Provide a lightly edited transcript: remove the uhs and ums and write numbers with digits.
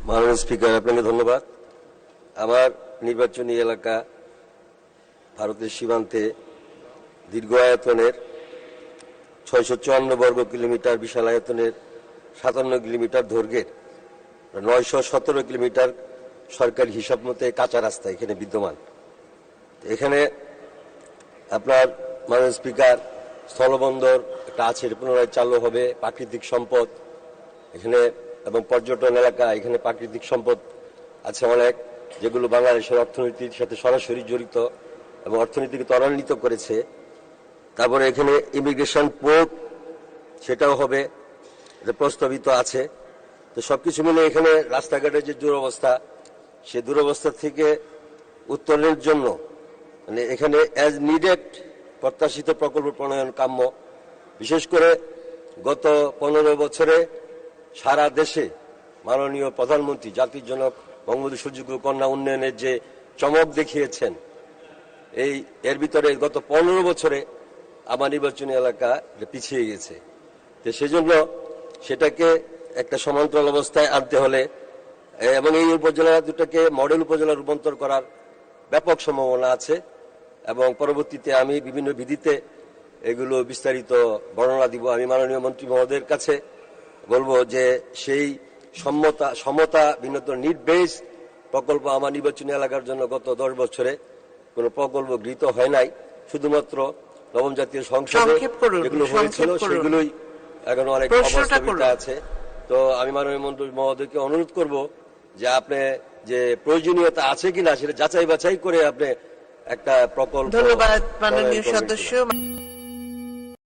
মাননীয় স্পিকার, আপনাকে ধন্যবাদ। আমার নির্বাচনী এলাকা ভারতের সীমান্তে দীর্ঘ আয়তনের 654 বর্গ কিলোমিটার, বিশাল আয়তনের 57 কিলোমিটার দৈর্ঘ্যের 917 কিলোমিটার সরকারি হিসাব মতে কাঁচা রাস্তা এখানে বিদ্যমান। এখানে আপনার মাননীয় স্পিকার স্থলবন্দর একটা আছে, পুনরায় চালু হবে। প্রাকৃতিক সম্পদ এখানে এবং পর্যটন এলাকা, এখানে প্রাকৃতিক সম্পদ আছে অনেক, যেগুলো বাংলাদেশের অর্থনীতির সাথে সরাসরি জড়িত এবং অর্থনীতিকে ত্বরান্বিত করেছে। তারপরে এখানে ইমিগ্রেশন পোর্ট সেটাও হবে, এটা প্রস্তাবিত আছে। তো সবকিছু মিলে এখানে রাস্তাঘাটের যে দুরবস্থা, সে দুরবস্থা থেকে উত্তরণের জন্য মানে এখানে অ্যাজ নিডেড প্রত্যাশিত প্রকল্প প্রণয়ন কাম্য। বিশেষ করে গত 15 বছরে সারা দেশে মাননীয় প্রধানমন্ত্রী জাতির জনক বঙ্গবন্ধু সুযোগ্য কন্যা উন্নয়নের যে চমক দেখিয়েছেন, এর ভিতরে গত 15 বছরে আমার নির্বাচনী এলাকা পিছিয়ে গেছে। তো সেজন্য সেটাকে একটা সমান্তরাল অবস্থায় আনতে হলে এবং এই উপজেলা দুটাকে মডেল উপজেলা রূপান্তর করার ব্যাপক সম্ভাবনা আছে এবং পরবর্তীতে আমি বিভিন্ন বিধিতে এগুলো বিস্তারিত বর্ণনা দিব। আমি মাননীয় মন্ত্রী মহোদয়ের কাছে বলবো যে সেই সমতা বিনোদন নিড বেস প্রকল্প আমার নির্বাচনী এলাকার জন্য গত 10 বছরে কোনো প্রকল্প গৃহীত হয় নাই। শুধুমাত্র নবম জাতীয় সংসদে যেগুলো হয়েছিল সেগুলোই এখন অনেক অবস্থা আছে। তো আমি মাননীয় মন্ত্রী মহোদয়কে অনুরোধ করব যে আপনি যে প্রয়োজনীয়তা আছে কিনা সেটা যাচাই বাছাই করে আপনি একটা প্রকল্প। ধন্যবাদ মাননীয় সদস্য।